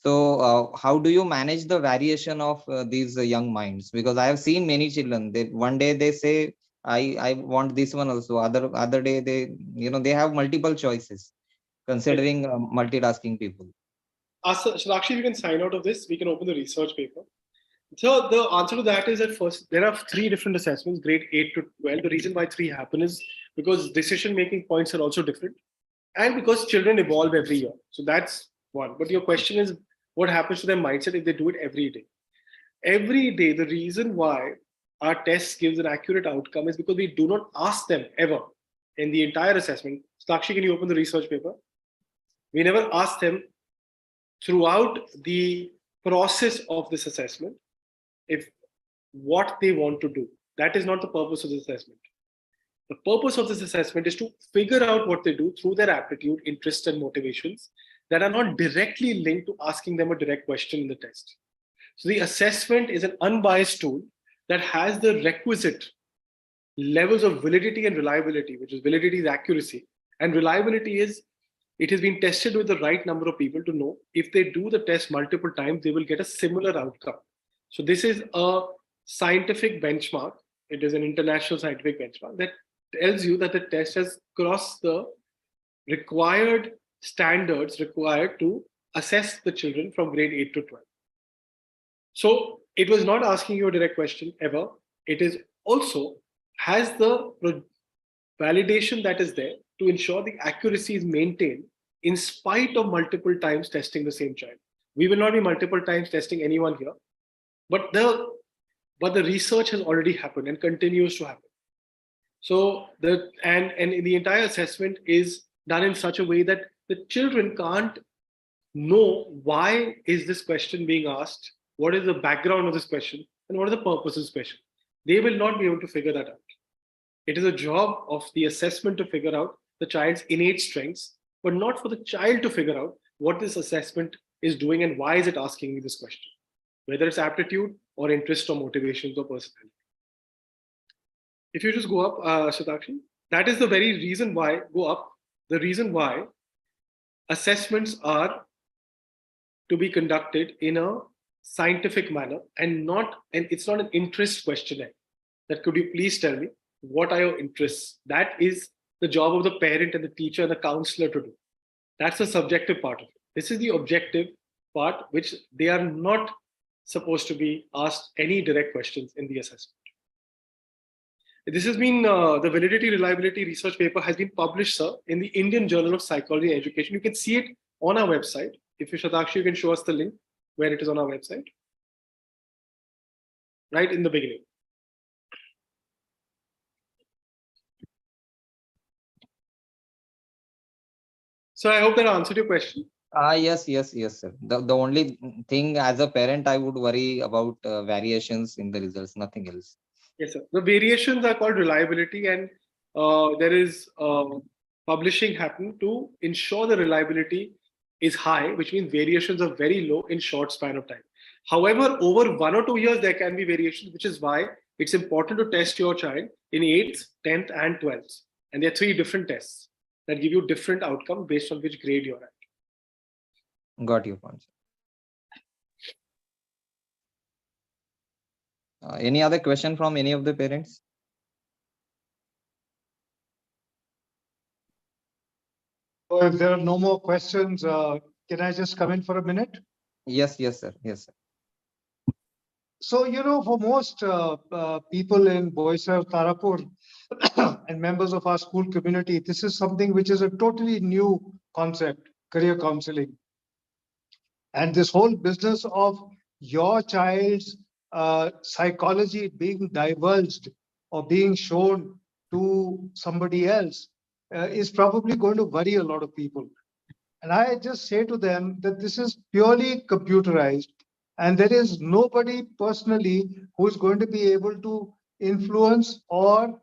So how do you manage the variation of these young minds? Because I have seen many children, they one day they say I want this one also, other day they have multiple choices, considering multitasking people. Shadakshi, you can sign out of this. We can open the research paper. So the answer to that is that first, there are 3 different assessments, grade 8 to 12. The reason why 3 happen is because decision-making points are also different, and because children evolve every year. So that's one. But your question is, what happens to their mindset if they do it every day? Every day, the reason why our test gives an accurate outcome is because we do not ask them ever in the entire assessment. Shadakshi, can you open the research paper? We never ask them throughout the process of this assessment if what they want to do. That is not the purpose of this assessment. The purpose of this assessment is to figure out what they do through their aptitude, interests, and motivations that are not directly linked to asking them a direct question in the test. So the assessment is an unbiased tool that has the requisite levels of validity and reliability, which is validity is accuracy, and reliability is it has been tested with the right number of people to know if they do the test multiple times, they will get a similar outcome. So this is a scientific benchmark. It is an international scientific benchmark that tells you that the test has crossed the required standards required to assess the children from grade 8 to 12. So it was not asking you a direct question ever. It is also has the validation that is there to ensure the accuracy is maintained in spite of multiple times testing the same child. We will not be multiple times testing anyone here, but the research has already happened and continues to happen. So the entire assessment is done in such a way that the children can't know why is this question being asked, what is the background of this question, and what are the purposes of this question. They will not be able to figure that out. It is a job of the assessment to figure out the child's innate strengths, but not for the child to figure out what this assessment is doing and why is it asking me this question, whether it's aptitude or interest or motivations or personality. If you just go up, Satakshi, that is the very reason why, go up, the reason why assessments are to be conducted in a scientific manner and it's not an interest questionnaire. That could you please tell me, what are your interests? That is the job of the parent and the teacher and the counselor to do. That's the subjective part of it. This is the objective part, which they are not supposed to be asked any direct questions in the assessment. This has been, the validity reliability research paper has been published, sir, in the Indian Journal of Psychology and Education. You can see it on our website. If you, Shatakshi, you can show us the link where it is on our website. Right in the beginning. So I hope that answered your question. Yes, sir. The only thing as a parent, I would worry about variations in the results, nothing else. Yes, sir. The variations are called reliability, and there is publishing happening to ensure the reliability is high, which means variations are very low in short span of time. However, over 1 or 2 years, there can be variations, which is why it's important to test your child in 8th, 10th, and 12th. And there are 3 different tests that give you different outcomes based on which grade you're at. Got your point. Any other question from any of the parents? So if there are no more questions, can I just come in for a minute? Yes, sir. So, for most people in Boisar, Tarapur, and members of our school community, this is something which is a totally new concept, career counseling. And this whole business of your child's psychology being divulged or being shown to somebody else is probably going to worry a lot of people. And I just say to them that this is purely computerized, and there is nobody personally who is going to be able to influence or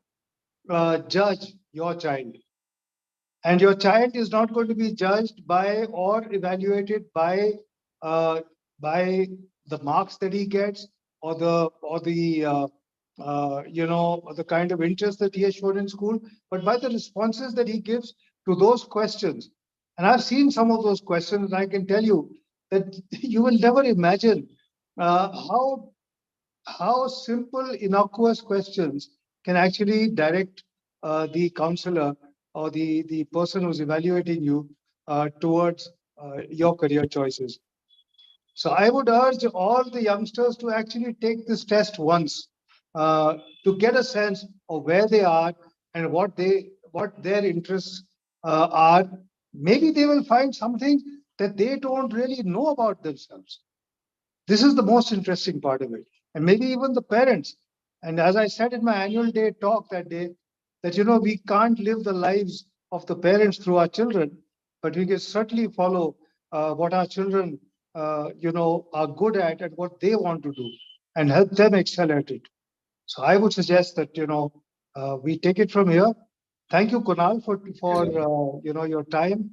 judge your child. And your child is not going to be judged by or evaluated by the marks that he gets or the kind of interest that he has shown in school, but by the responses that he gives to those questions. And I've seen some of those questions, and I can tell you that you will never imagine how simple, innocuous questions can actually direct the counselor or the person who's evaluating you towards your career choices. So I would urge all the youngsters to actually take this test once to get a sense of where they are and what their interests are. Maybe they will find something that they don't really know about themselves. This is the most interesting part of it. And maybe even the parents. And as I said in my annual day talk that day, that, we can't live the lives of the parents through our children, but we can certainly follow what our children, are good at and what they want to do and help them excel at it. So I would suggest that, we take it from here. Thank you, Kunal, for your time.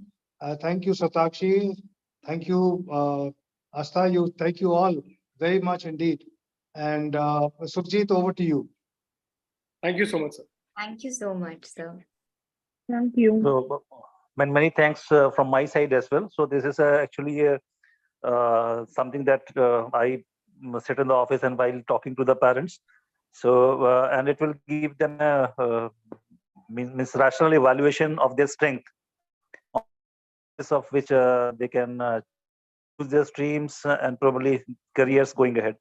Thank you, Satakshi. Thank you, Asta. Thank you all very much indeed. And Sukhjit, over to you. Thank you so much, sir. Thank you so much, sir. Thank you. So, many thanks from my side as well. So this is actually something that I sit in the office and while talking to the parents. So and it will give them a means rational evaluation of their strength, on the basis of which they can choose their streams and probably careers going ahead.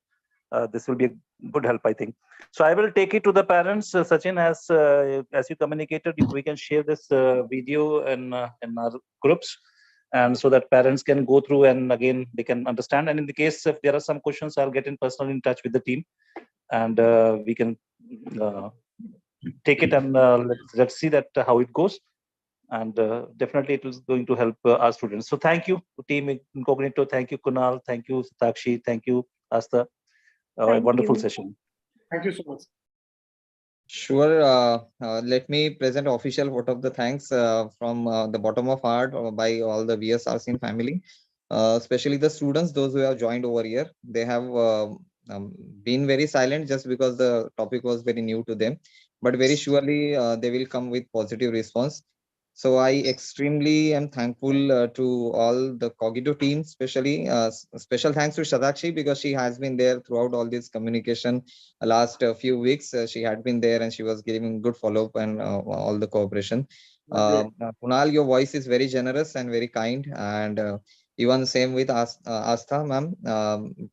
This will be a good help, I think. So I will take it to the parents, Sachin, as you communicated. We can share this video in our groups, and so that parents can go through and again they can understand. And in the case if there are some questions, I'll get in personally in touch with the team, and we can take it and let's see that how it goes. And definitely it is going to help our students. So thank you, team Incognito. Thank you, Kunal. Thank you, Satakshi. Thank you, Asta. A Thank wonderful you. session. Thank you so much. Sure. Let me present official vote of the thanks from the bottom of heart by all the VSRCS family, especially the students, those who have joined over here. They have been very silent just because the topic was very new to them, but very surely they will come with positive response. So I extremely am thankful to all the Cogito team, especially special thanks to Shadakshi because she has been there throughout all this communication. Last few weeks, she had been there and she was giving good follow-up and all the cooperation. Kunal, your voice is very generous and very kind, and even same with Astha, ma'am.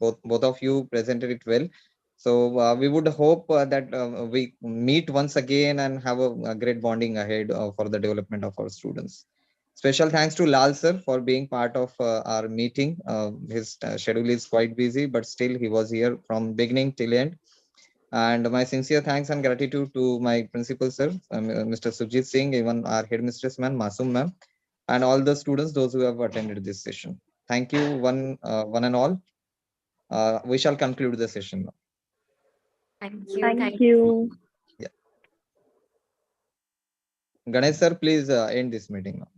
Both of you presented it well. So we would hope that we meet once again and have a great bonding ahead for the development of our students. Special thanks to Lal sir for being part of our meeting. His schedule is quite busy, but still he was here from beginning till end. And my sincere thanks and gratitude to my principal sir, Mr. Sujit Singh, even our headmistress ma'am, Masum ma'am, and all the students, those who have attended this session. Thank you, one and all. We shall conclude the session now. Thank you. Thank you. Ganesh sir, please end this meeting now.